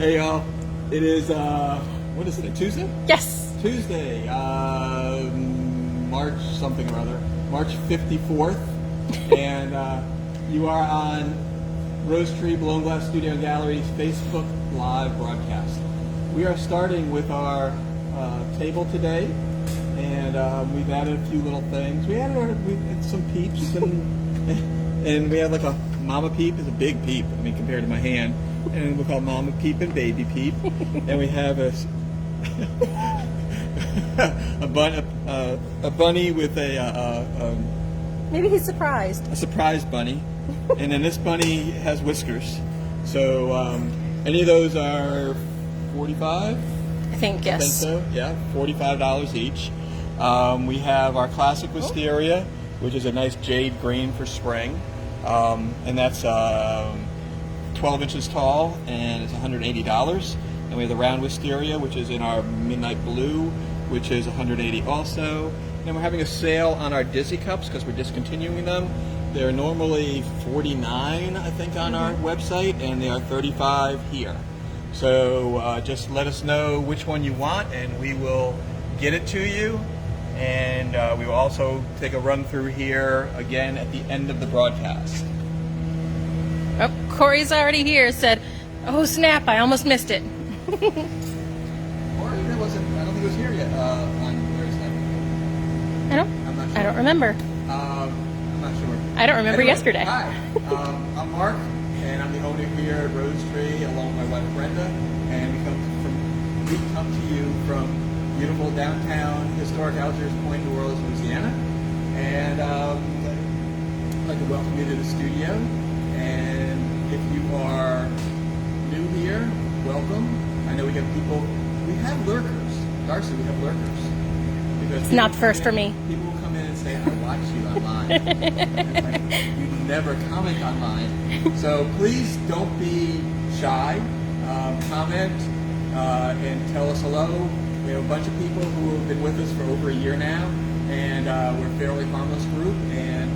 Hey y'all, it is, what is it, Tuesday? Yes. Tuesday, March something or other, March 54th, and you are on Rosetree Blown Glass Studio and Gallery's Facebook Live broadcast. We are starting with our table today, and we've added a few little things. We added some peeps, and we have like a mama peep is a big peep, I mean, compared to my hand. And we call Mama Peep and Baby Peep. And we have a bunny with Maybe he's surprised. a surprise bunny. And then this bunny has whiskers. So any of those are $45? I think, yes. I think so, yeah, $45 each. We have our classic wisteria, which is a nice jade green for spring. And that's 12 inches tall, and it's $180. And we have the round wisteria, which is in our midnight blue, which is $180 also. And we're having a sale on our Dizzy cups because we're discontinuing them. They're normally $49, I think, on our website, and they are $35 here. So just let us know which one you want, and we will get it to you. And we will also take a run through here again at the end of the broadcast. Oh, Corey's already here. Said, "Oh snap! I almost missed it." Or it wasn't. I don't think it was here yet. On Thursday. I'm not sure. I don't remember. I'm not sure. I don't remember yesterday. Hi, I'm Mark, and I'm the owner here at Rosetree, along with my wife Brenda, and we come to you from beautiful downtown historic Algiers Point, New Orleans, Louisiana, and I'd like to welcome you to the studio. And if you are new here, welcome. I know we have lurkers. Darcy, we have lurkers. Because It's not the first for me. People will come in and say, I watch you online. It's like, you never comment online. So please don't be shy. Comment and tell us hello. We have a bunch of people who have been with us for over a year now, and we're a fairly harmless group, and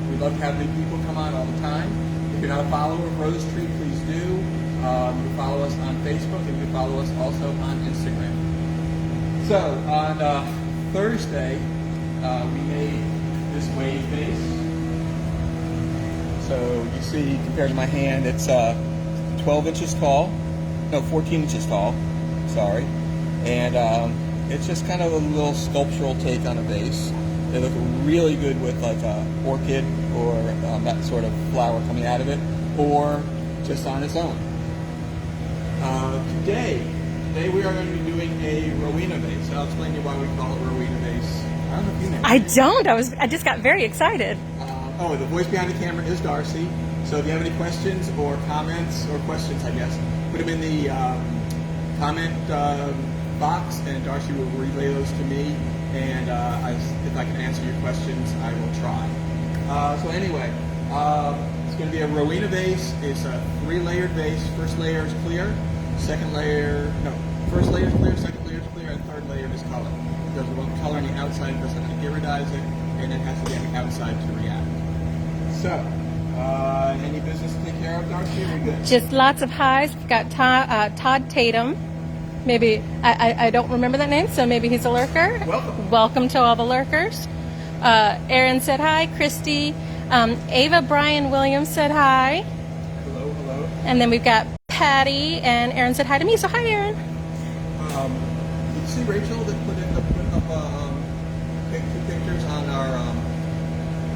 we love to have new people come on all the time. If you're not a follower of Rosetree, please do. You can follow us on Facebook, and you can follow us also on Instagram. So on Thursday, we made this wave vase. So you see, compared to my hand, it's 12 inches tall. No, 14 inches tall. Sorry. And it's just kind of a little sculptural take on a vase. They look really good with like a orchid or that sort of flower coming out of it, or just on its own. Today we are going to be doing a Rowena vase. I'll explain to you why we call it Rowena vase. I don't know if you know. I don't. I just got very excited. The voice behind the camera is Darcy. So if you have any questions or comments, or questions, I guess, put them in the comment box, and Darcy will relay those to me. And if I can answer your questions, I will try. So anyway, it's going to be a Rowena vase. It's a 3-layered vase. First layer is clear. First layer is clear, second layer is clear, and third layer is color. Because we want color on the outside because I'm going to iridize it, and it has to be on the outside to react. So, any business to take care of, Darcy? Are we good? Just lots of highs. We've got Todd Tatum. Maybe I don't remember that name, so maybe he's a lurker. Welcome to all the lurkers. Aaron said hi. Christy, Ava Bryan Williams said hi. Hello. And then we've got Patty, and Aaron said hi to me. So hi, Aaron. Did you see Rachel that put up two pictures on our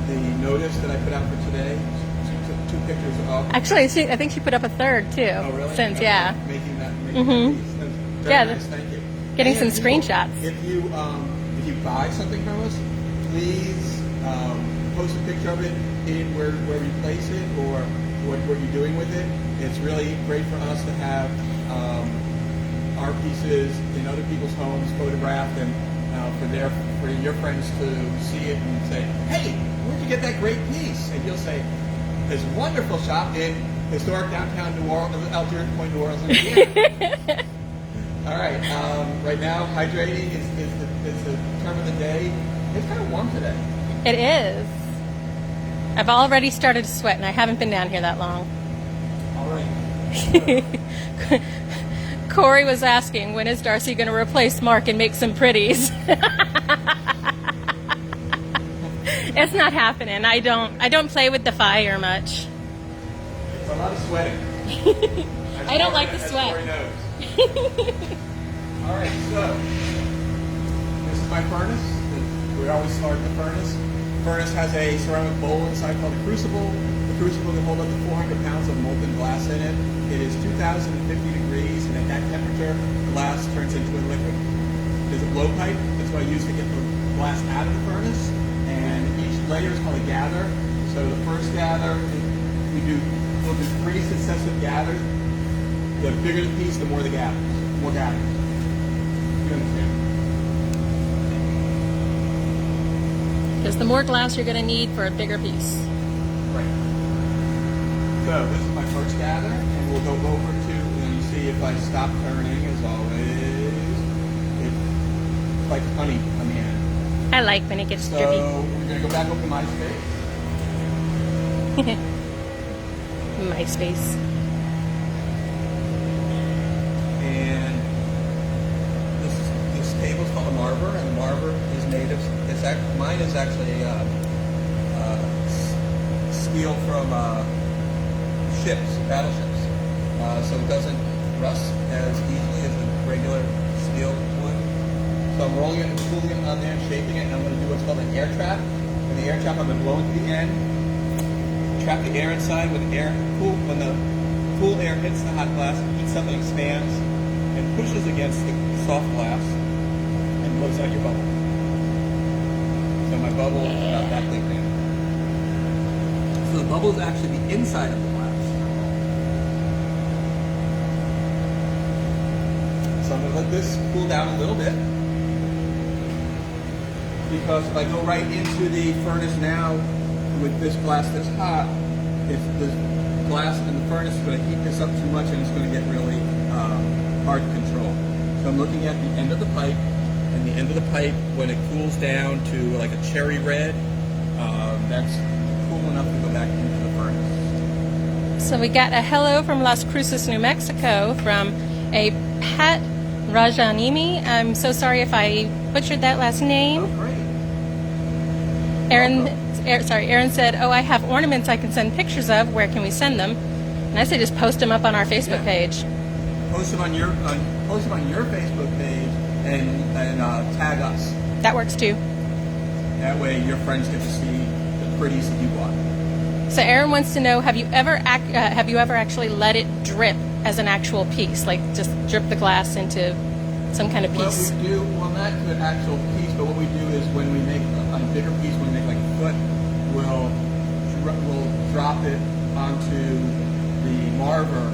the notice that I put out for today? She took 2 pictures of. Actually, I think she put up a third too. Oh, really? Since Okay. yeah. Making that piece. Very nice, thank you. Getting And some screenshots. If you buy something from us, please post a picture of it in where you place it or what you're doing with it. It's really great for us to have our pieces in other people's homes photographed, and for your friends to see it and say, "Hey, where'd you get that great piece?" And you'll say, "This wonderful shop in historic downtown New Orleans, Algiers Point, New Orleans, Louisiana." All right. Right now, hydrating is the term of the day. It's kind of warm today. It is. I've already started to sweat, and I haven't been down here that long. All right. Corey was asking, when is Darcy going to replace Mark and make some pretties? It's not happening. I don't play with the fire much. It's a lot of sweating. I don't like the sweat. Corey knows. All right, so this is my furnace. We always start the furnace. The furnace has a ceramic bowl inside called a crucible. The crucible can hold up to 400 pounds of molten glass in it. It is 2,050 degrees, and at that temperature, the glass turns into a liquid. There's a blowpipe. That's what I use to get the glass out of the furnace. And each layer is called a gather. So the first gather, we'll do 3 successive gathers. The bigger the piece, the more the gathers. More gathers. You understand? Because the more glass you're going to need for a bigger piece. Right. So this is my first gather, and we'll go over to, and you see if I stop turning, as always, it's like honey on the end. I like when it gets So drippy. we're going to go back over to MySpace. MySpace. And this table is called a marver, and the marver is made of, mine is actually steel from ships, battleships. So it doesn't rust as easily as a regular steel would. So I'm rolling it and cooling it on there and shaping it, and I'm going to do what's called an air trap. And the air trap, I'm going to blow into the end, trap the air inside with air. When the cool air hits the hot glass, it heats up and expands and pushes against the soft glass and blows out your bubble. So my bubble is about that big now. So the bubble is actually the inside of the glass. So I'm going to let this cool down a little bit. Because if I go right into the furnace now with this glass that's hot, if the glass in the furnace is going to heat this up too much and it's going to get really hard to control. So I'm looking at the end of the pipe, and the end of the pipe, when it cools down to like a cherry red, that's cool enough to go back into the furnace. So we got a hello from Las Cruces, New Mexico, from a Pat Rajanimi. I'm so sorry if I butchered that last name. Oh, great. Aaron said, "Oh, I have ornaments I can send pictures of. Where can we send them?" And I say just post them up on our Facebook page. Post them on your Facebook page and tag us. That works too. That way, your friends get to see the pretties that you bought. So Aaron wants to know: Have you ever actually let it drip as an actual piece, like just drip the glass into some kind of piece? Well, we do. Well, not to an actual piece, but what we do is when we make a bigger piece, when we make like a foot, we'll drop it onto the marver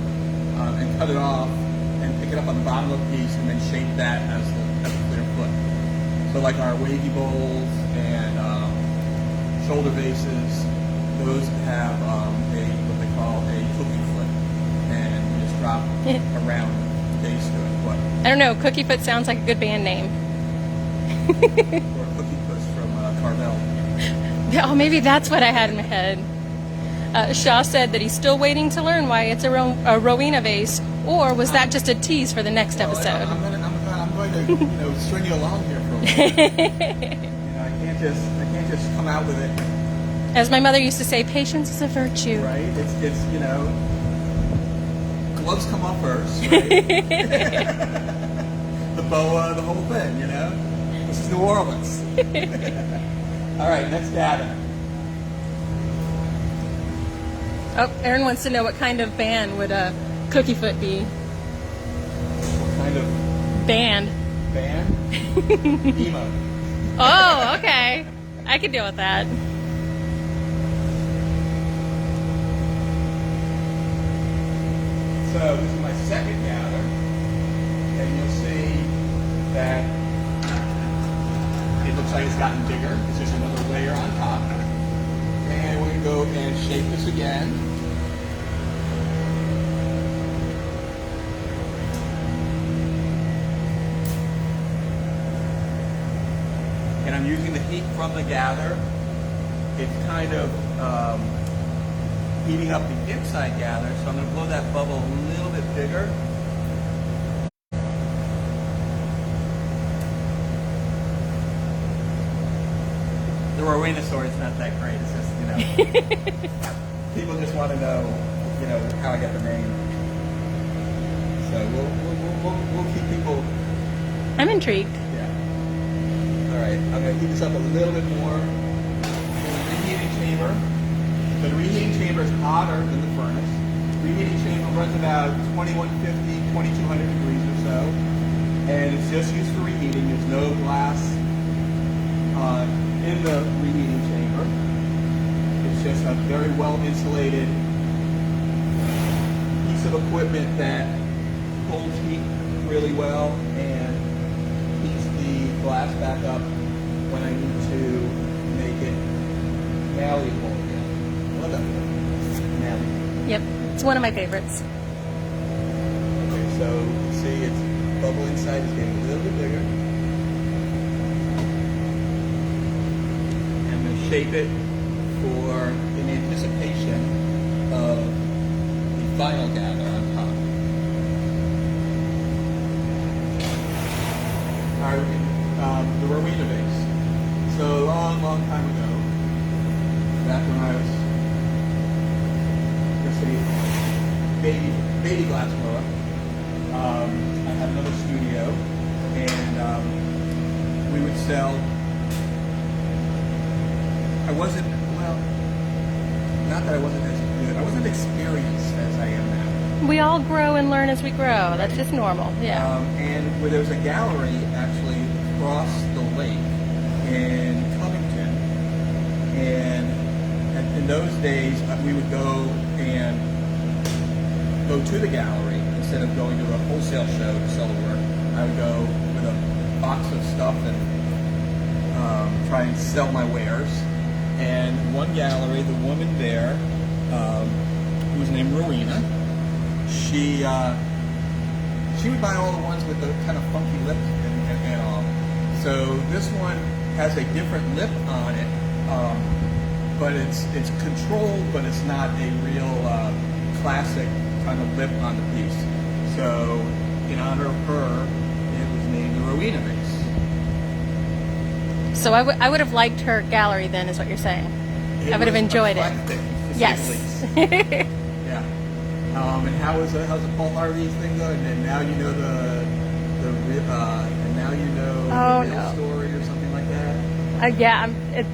and cut it off and pick it up on the bottom of the piece and then shape that as a clear foot. So like our wavy bowls and shoulder vases, those have what they call a cookie foot, and we just drop around the base to a foot. I don't know. Cookie Foot sounds like a good band name. Or Cookie Puss from Carvel. Oh, maybe that's what I had in my head. Shaw said that he's still waiting to learn why it's a Rowena vase, or was that just a tease for the next episode? I'm going to string you along here for a while. I can't just come out with it. As my mother used to say, patience is a virtue. Right? It's gloves come off first, right? The boa, the whole thing, This is New Orleans. All right, next data. Oh, Aaron wants to know what kind of band would a Cookie Foot be? What kind of Band. Emo. Oh, okay. I can deal with that. So this is my second gather, and you'll see that it looks like it's gotten bigger. It's just another layer on top. And we're going to go and shape this again. And I'm using the heat from the gather. It's kind of heating up the inside gather, so I'm going to blow that bubble a little bigger. The Rowena story's not that great. It's just, people just want to know, how I got the name. So we'll keep people. I'm intrigued. Yeah. All right. I'm going to heat this up a little bit more. The reheating chamber. So the reheating chamber is hotter than the furnace. The reheating chamber runs about 2150, 2200 degrees or so, and it's just used for reheating. There's no glass in the reheating chamber. It's just a very well insulated piece of equipment that holds heat really well and heats the glass back up when I need to make it malleable again. Love that word. Malleable. Yep, it's one of my favorites. Okay, so see its bubble inside is getting a little bit bigger. I'm going to shape it in anticipation of the final gather on top. All right, the Rowena vase. So a long time ago, back when I was, let's say, baby glass blower, I had another studio, and we would sell. Not that I wasn't as good. I wasn't experienced as I am now. We all grow and learn as we grow. That's just normal. Yeah. And where there was a gallery actually across the lake in Covington, and in those days we would go to the gallery instead of going to a wholesale show to sell the work. I would go with a box of stuff and try and sell my wares. And one gallery, the woman there, who was named Rowena, she would buy all the ones with the kind of funky lip and all. So this one has a different lip on it, but it's controlled, but it's not a real classic kind of lip on the piece. So in honor of her, it was named the Rowena vase. So I would have liked her gallery then, is what you're saying. I would have enjoyed it. Yes. Yeah. And how's the Paul Harvey thing going? And now you know the real story or something like that. Yeah,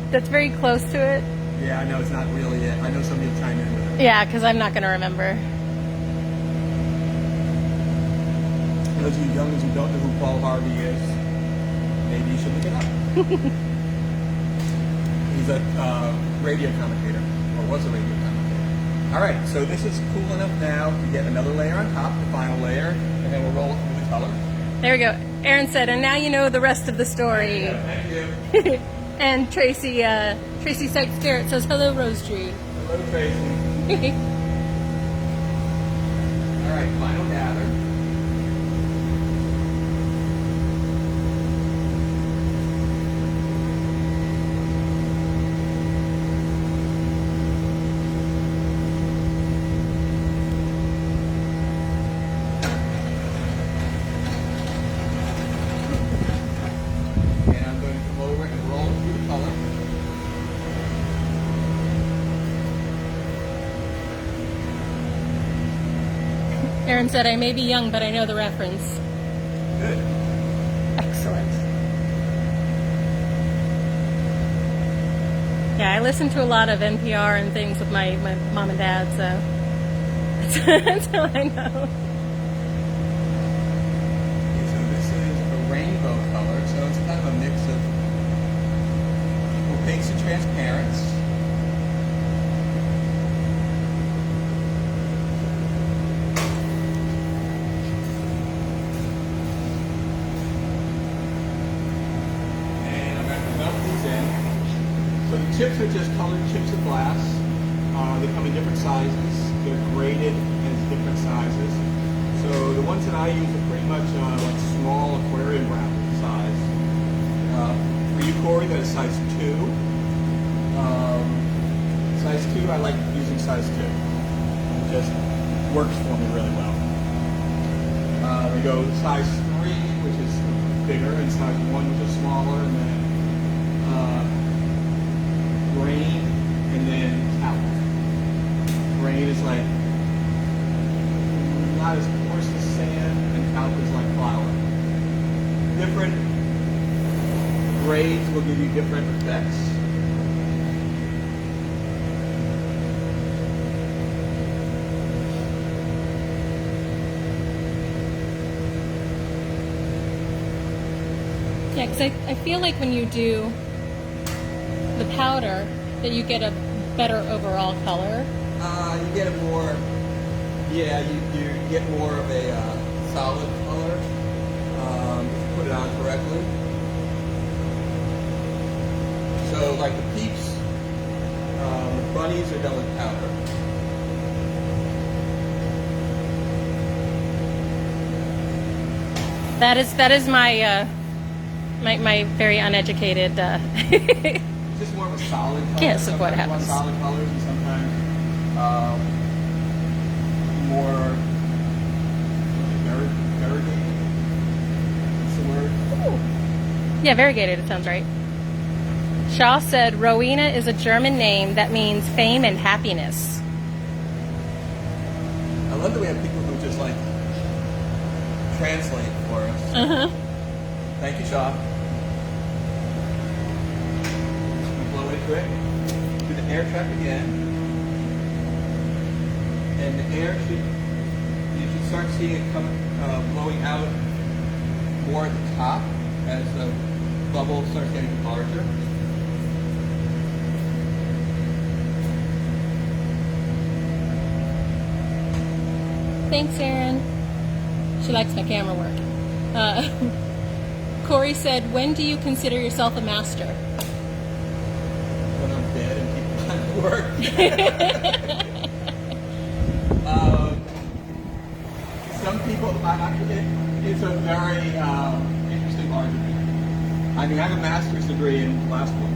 that's very close to it. Yeah, I know it's not really it. I know somebody will chime in with it. Yeah, because I'm not going to remember. Those of you youngins who don't know who Paul Harvey is, maybe you should look it up. He's a radio commentator, or was a radio commentator. All right, so this is cool enough now to get another layer on top, the final layer, and then we'll roll it with the color. There we go. Aaron said, and now you know the rest of the story. Yeah, thank you. And Tracy Sykes Jarrett says, hello, Rosetree. Hello, Tracy. All right, final gather. Aaron said, I may be young, but I know the reference. Good. Excellent. Yeah, I listen to a lot of NPR and things with my mom and dad, so that's how I know. Okay, so this is a rainbow color, so it's kind of a mix of opaques and transparents. Chips are just colored chips of glass. They come in different sizes. They're graded as different sizes. So the ones that I use are pretty much like small aquarium wrap size. For you, Corey, that is size 2. Size 2, I like using size 2. It just works for me really well. We go size 3, which is bigger, and size 1, which is smaller, and then grain, and then talc. Grain is like not as coarse as sand, and talc is like flour. Different grades will give you different effects. Yeah, because I feel like when you do the powder, that you get a better overall color. You get a more, yeah, you get more of a solid color. If you put it on correctly. So, like the peeps, the bunnies are done with powder. That is my my very uneducated It's just more of a solid color. guess of what Sometimes you want happens. solid colors, and sometimes more variegated. What's the word? Yeah, variegated, it sounds right. Shaw said, Rowena is a German name that means fame and happiness. I love that we have people who just like translate for us. Uh-huh. Thank you, Shaw. Blow it quick. Do the air trap again. And the air should, you should start seeing it come, blowing out more at the top as the bubble starts getting larger. Thanks, Erin. She likes my camera work. Corey said, when do you consider yourself a master? When I'm dead and people come to work. Some people, it's a very interesting argument. I mean, I have a master's degree in plastic.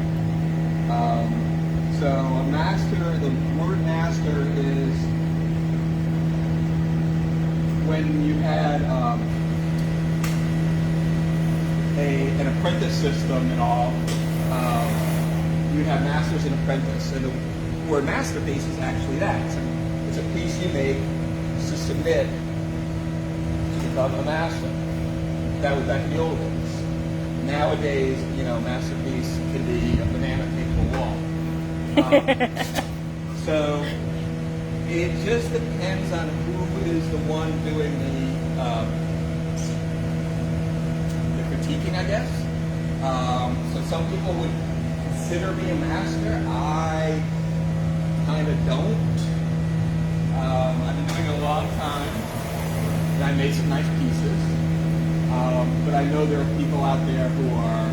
So a master, the word master is when you had an apprentice system and all, you have masters and apprentice. And the word masterpiece is actually that. It's a piece you make to submit to become a master. That was back in the old days. Nowadays, you know, masterpiece can be a banana taped to a wall. So it just depends on who is the one doing the critiquing, I guess. So some people would consider me a master. I kind of don't. I've been doing it a long time, and I made some nice pieces. But I know there are people out there who are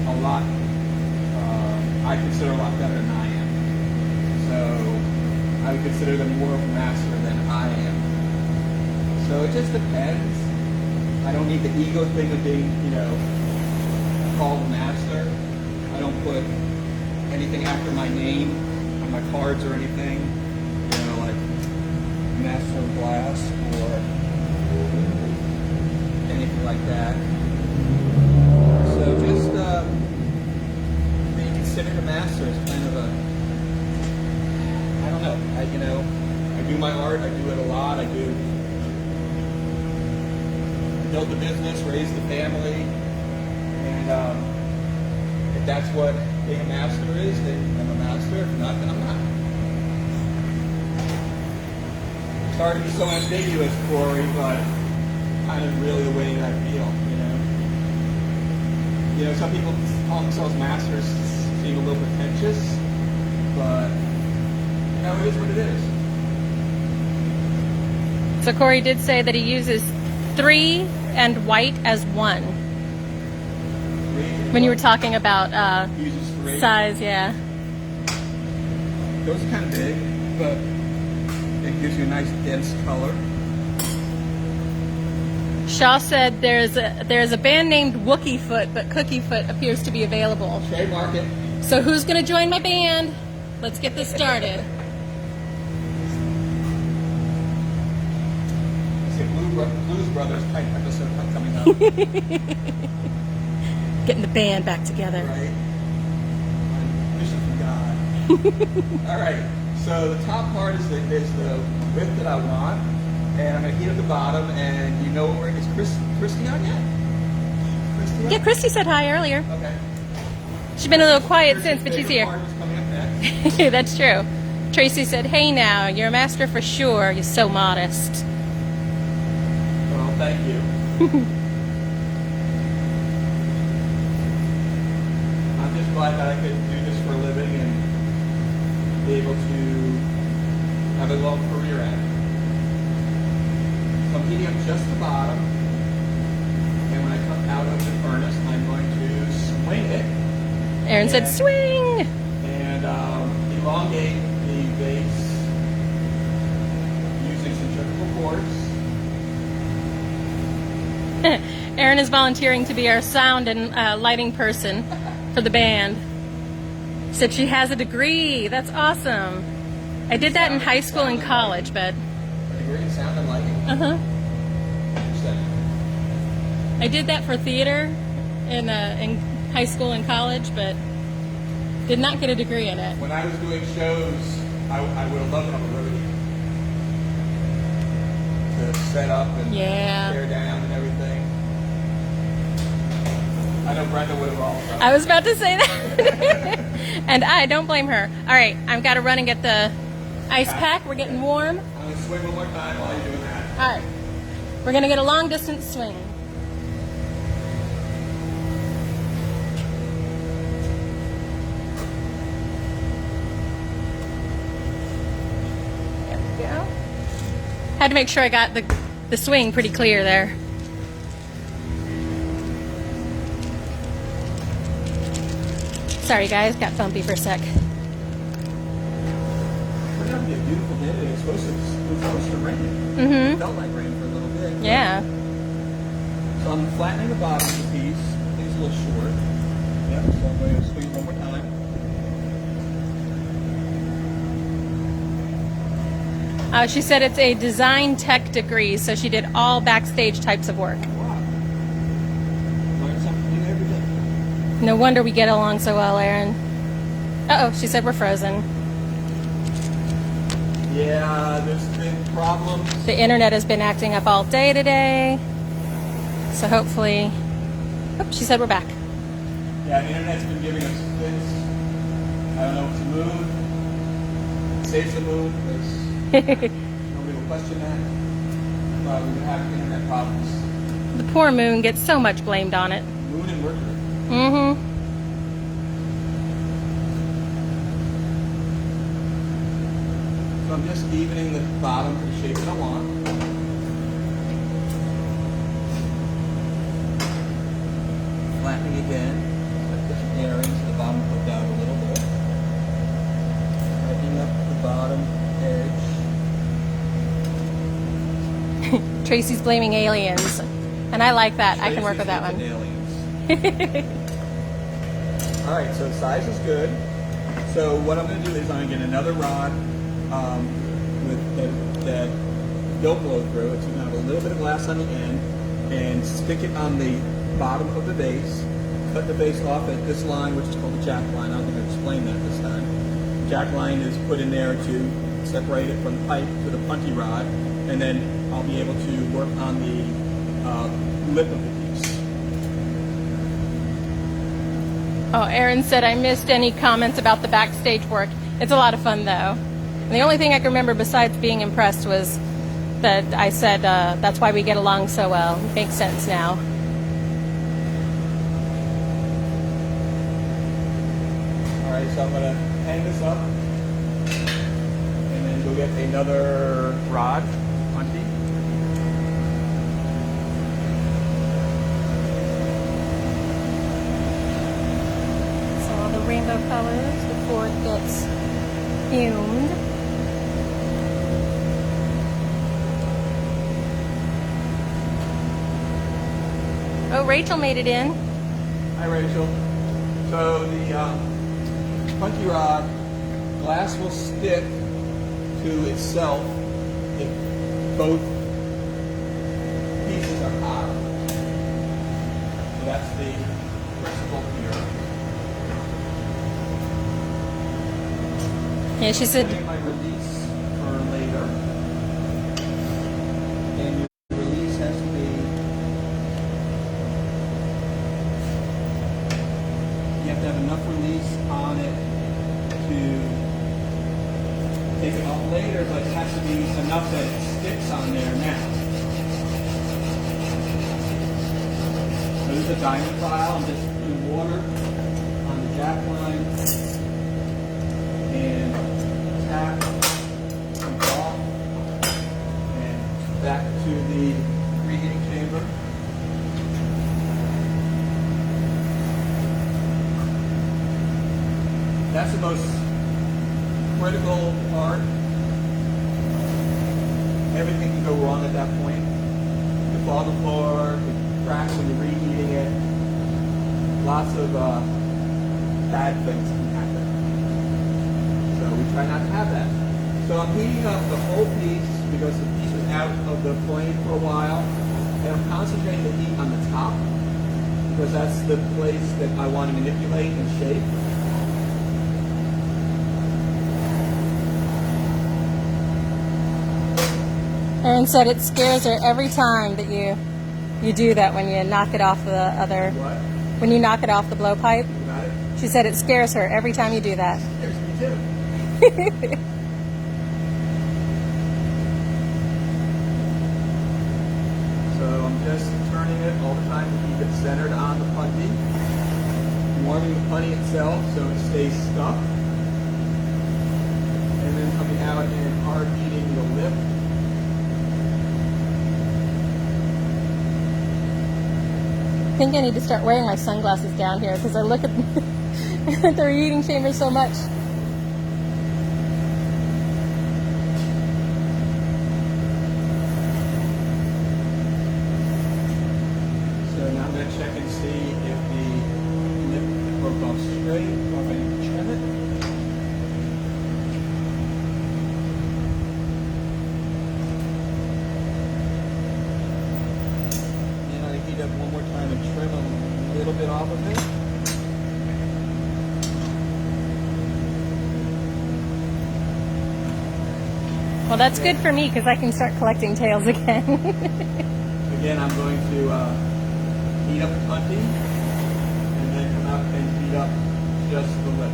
a lot, I consider a lot better than I am. So I would consider them more of a master than I am. So it just depends. I don't need the ego thing of being, you know, called a master. I don't put anything after my name on my cards or anything. You know, like Master of Glass or anything like that. So just being considered a master is kind of a, I don't know. I do my art. I do it a lot. I build the business, raise the family, and if that's what being a master is, then I'm a master. If not, then I'm not. Sorry to be so ambiguous, Corey, but kind of really the way that I feel. You know, some people call themselves masters, seem a little pretentious, but you know, it is what it is. So Corey did say that he uses 3 and white as 1. When you were talking about Uses 3. size, yeah. Those are kind of big, but it gives you a nice dense color. Shaw said there's a band named Wookie Foot, but Cookie Foot appears to be available. Trademark it. So who's going to join my band? Let's get this started. Is it blue Brothers type episode coming up. Getting the band back together. Right. Mission from God. All right. So the top part is the width that I want, and I'm going to heat up the bottom. And you know what we're is Christy on yet? Christy on? Yeah, Christy said hi earlier. Okay. She's been a little quiet since, but she's here. Part is coming up next. That's true. Tracy said, "Hey now, you're a master for sure. You're so modest." Well, thank you. I'm just glad that I could do this for a living and be able to have a long career at it. So I'm heating up just the bottom, and when I come out of the furnace, I'm going to swing it. Aaron said, "Swing!" And elongate the base using centrifugal force. Aaron is volunteering to be our sound and lighting person for the band. Said she has a degree. That's awesome. I did that in high school and college, but... A degree in sound and lighting? Uh-huh. Interesting. I did that for theater in high school and college, but did not get a degree in it. When I was doing shows, I would have loved to have a roadie to set up and tear down and everything. I know Brenda would have also. I was about to say that. And I don't blame her. All right, I've got to run and get the ice pack. We're getting warm. I'm going to swing one more time while you're doing that. All right. We're going to get a long distance swing. There we go. Had to make sure I got the swing pretty clear there. Sorry guys, got bumpy for a sec. It's going to be a beautiful day today. It was supposed to rain. Mm-hmm. It felt like rain for a little bit. Yeah. So I'm flattening the bottom of the piece. I think it's a little short. Yep, so I'm going to swing one more time. She said it's a design tech degree, so she did all backstage types of work. Wow. Learn something new every day. No wonder we get along so well, Aaron. Uh-oh, she said we're frozen. Yeah, there's been problems. The internet has been acting up all day today. So hopefully... Oh, she said we're back. Yeah, the internet's been giving us fits. I don't know if it's a moon. Saves the moon, because nobody will question that. But we've been having internet problems. The poor moon gets so much blamed on it. Moon and Mercury. Mm-hmm. So I'm just evening the bottom to the shape that I want. Flattening again. Put some air into the bottom, put down a little bit. Tightening up the bottom edge. Tracy's blaming aliens. And I like that. I can work with that one. All right, so the size is good. So what I'm going to do is I'm going to get another rod that don't blow through. It's going to have a little bit of glass on the end, and stick it on the bottom of the vase. Cut the vase off at this line, which is called the jack line. I don't think I explained that this time. The jack line is put in there to separate it from the pipe to the punty rod, and then I'll be able to work on the lip of the piece. Oh, Aaron said I missed any comments about the backstage work. It's a lot of fun, though. And the only thing I can remember besides being impressed was that I said that's why we get along so well. It makes sense now. All right, so I'm going to hang this up and then go get another rod, punty. So all the rainbow colors before it gets fumed. Oh, Rachel made it in. Hi, Rachel. So the punty rod glass will stick to itself if both pieces the principal here. Yeah, she said. Setting my release for later. And your release has to be. You have to have enough release on it to take it off later, but it has to be enough that it sticks on there now. So this is a diamond file. I'm just putting water on the jack line and tap and off and back to the reheating chamber. That's the most critical part. Everything can go wrong at that point. The fall apart, the cracks when you're reheating it. Lots of bad things can happen. So we try not to have that. So I'm heating up the whole piece because the piece was out of the flame for a while. And I'm concentrating the heat on the top because that's the place that I want to manipulate and shape. Erin said it scares her every time that you do that when you knock it off the other. What? When you knock it off the blowpipe. You got it? She said it scares her every time you do that. Scares me too. So I'm just turning it all the time to keep it centered on the putty. Warming the putty itself so it stays stuck. And then coming out and hard heating the lip. I think I need to start wearing my sunglasses down here because I look at the reheating chamber so much. So now I'm going to check and see if the lip broke off straight or if I need to trim it. And I heat up one more time and trim a little bit off of it. Well, that's good for me because I can start collecting tails again. Again, I'm going to heat up the putty and then come out and heat up just the lip.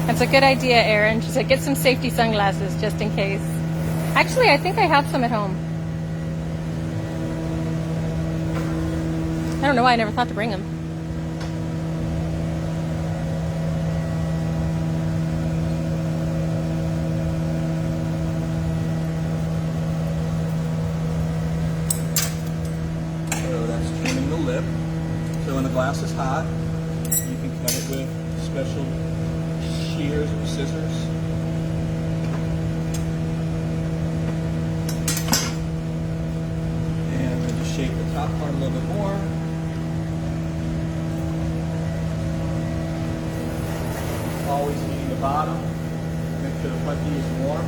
That's a good idea, Erin. She said get some safety sunglasses just in case. Actually, I think I have some at home. I don't know why I never thought to bring them. So that's trimming the lip. So when the glass is hot, you can cut it with special shears or scissors. And then just shape the top part a little bit more. Always heating the bottom. Make sure the putty is warm.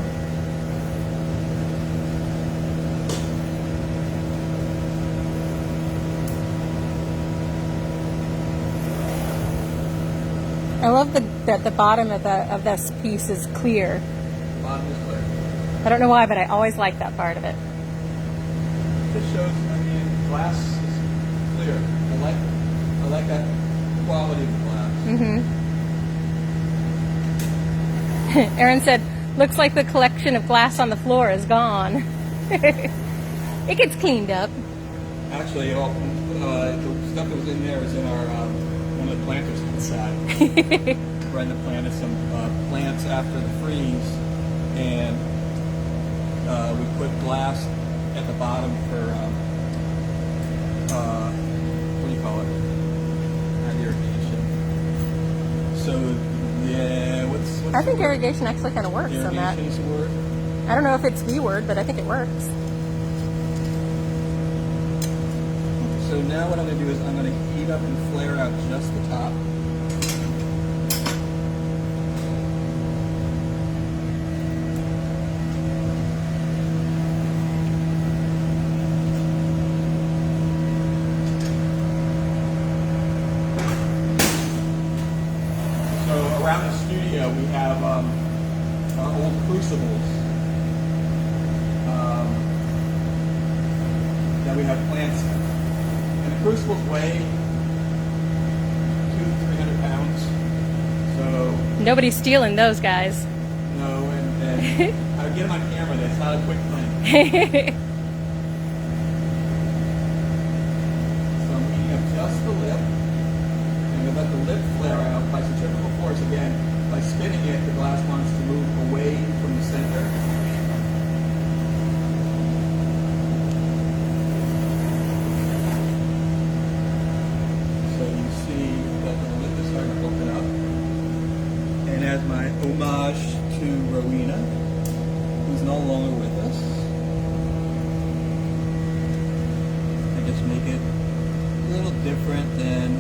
I love that the bottom of this piece is clear. The bottom is clear. I don't know why, but I always like that part of it. This shows, I mean, glass is clear. I like that quality of the glass. Mm-hmm. Erin said, looks like the collection of glass on the floor is gone. It gets cleaned up. Actually, all the stuff that was in there is in our one of the planters inside. Brenda planted some plants after the freeze, and we put glass at the bottom for what do you call it? Not irrigation. So yeah, what's I think irrigation actually kind of works on that. irrigation is the word? I don't know if it's the word, but I think it works. So now what I'm going to do is I'm going to heat up and flare out just the top. around the studio we have our old crucibles that we have plants in. And the crucibles weigh 200-300 pounds. So Nobody's stealing those guys. no, and I would get them on camera. That's not a quick thing. So I'm heating up just the lip, and we let the lip flare out by centrifugal force again. By spinning it, the glass wants to move away from the center. So you see that the lip is starting to open up. And as my homage to Rowena, who's no longer with us, I just make it a little different than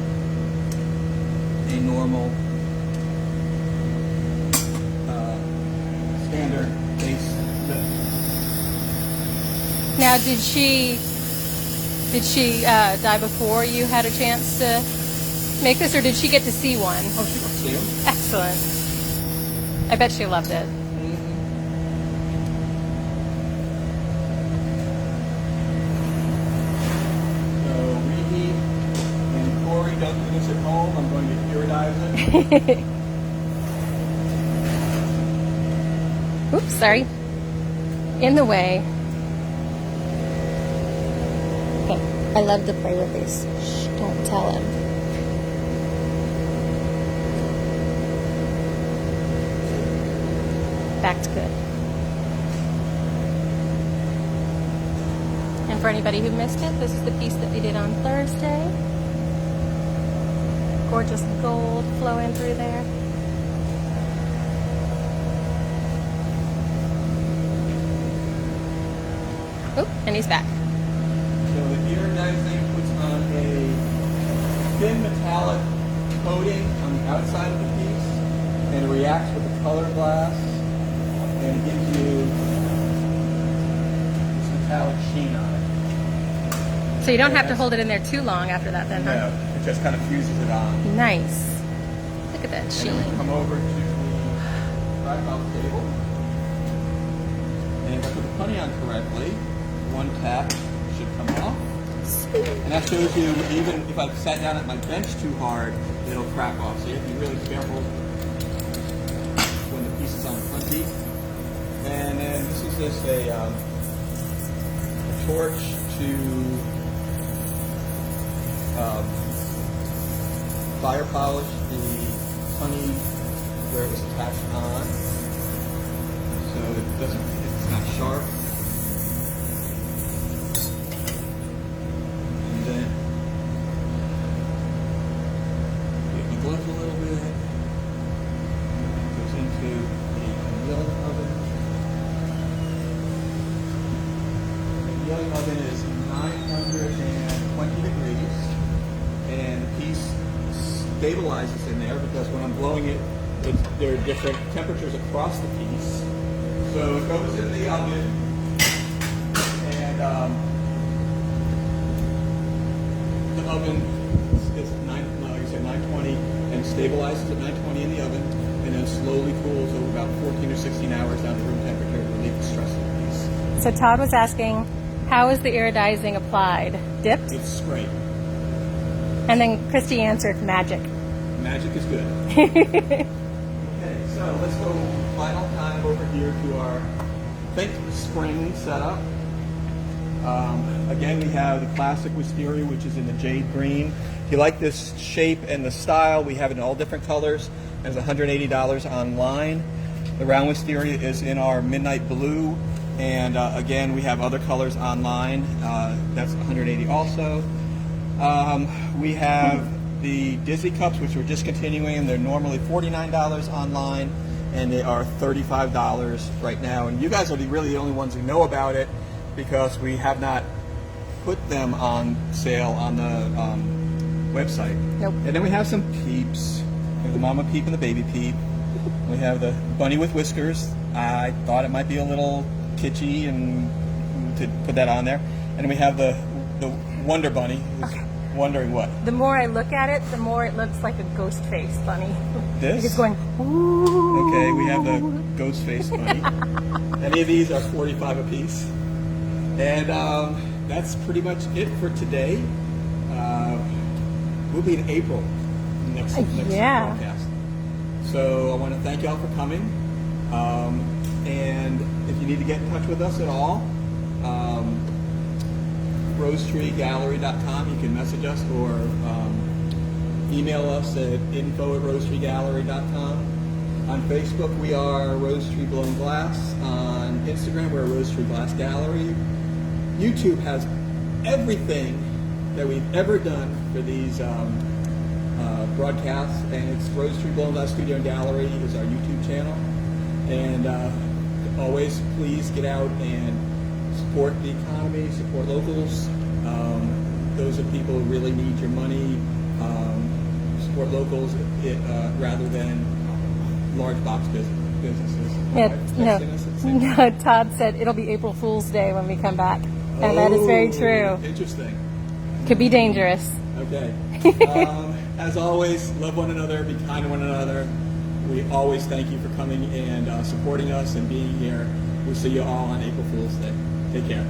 a normal standard base lip. Now, did she die before you had a chance to make this, or did she get to see one? Oh, she will see them. Excellent. I bet she loved it. So reheat, and Corey, don't do this at home. I'm going to iridize it. Oops, sorry. In the way. Okay. I love to play with these. Shh, don't tell him. That's good. And for anybody who missed it, this is the piece that we did on Thursday. Gorgeous gold flowing through there. Oop, and he's back. So the iridizing puts on a thin metallic coating on the outside of the piece, and it reacts with the color glass, and it gives you this metallic sheen on it. So you don't have to hold it in there too long after that then, huh? No, it just kind of fuses it on. Nice. Look at that And sheen. then we come over to the tripod table, and if I put the honey on correctly, one tap should come off. And that shows you, even if I've sat down at my bench too hard, it'll crack off. So you have to be really careful when the piece is on plenty. And then this is just a torch to fire polish the honey where it was attached on, so it's not sharp. And then get the gloves a little bit. It goes into the annealing oven. The annealing oven is 920 degrees, and the piece stabilizes in there because when I'm blowing it, there are different temperatures across the piece. So it goes in the oven, and the oven is 920 and stabilizes at 920 in the oven, and then slowly cools over about 14 or 16 hours down to room temperature to relieve the stress of the piece. So Todd was asking, how is the iridizing applied? Dipped? It's great. And then Christy answered, magic. Magic is good. Okay, so let's go final time over here to our think spring setup. Again, we have the classic wisteria, which is in the jade green. If you like this shape and the style, we have it in all different colors. It's $180 online. The round wisteria is in our midnight blue, and again, we have other colors online. That's $180 also. We have the Dizzy Cups, which we're discontinuing. They're normally $49 online, and they are $35 right now. And you guys are really the only ones who know about it because we have not put them on sale on the website. Nope. And then we have some peeps. We have the mama peep and the baby peep. We have the bunny with whiskers. I thought it might be a little kitschy and to put that on there. And then we have the Wonder Bunny, who's Wondering what? The more I look at it, the more it looks like a ghost face bunny. This? It's going, ooh. Okay, we have the ghost face bunny. Any of these are 45 a piece. And that's pretty much it for today. We'll be in April next broadcast. So I want to thank y'all for coming. And if you need to get in touch with us at all, rosetreegallery.com. You can message us or email us at info@rosetreegallery.com. On Facebook, we are Rosetree Blown Glass. On Instagram, we're Rosetree Glass Gallery. YouTube has everything that we've ever done for these broadcasts, and it's Rosetree Blown Glass Studio and Gallery is our YouTube channel. And always, please get out and support the economy, support locals. Those are people who really need your money. Support locals rather than large box businesses. No, Todd said it'll be April Fool's Day when we come back. And that is very true. Interesting. Could be dangerous. Okay. As always, love one another, be kind to one another. We always thank you for coming and supporting us and being here. We'll see you all on April Fool's Day. Take care.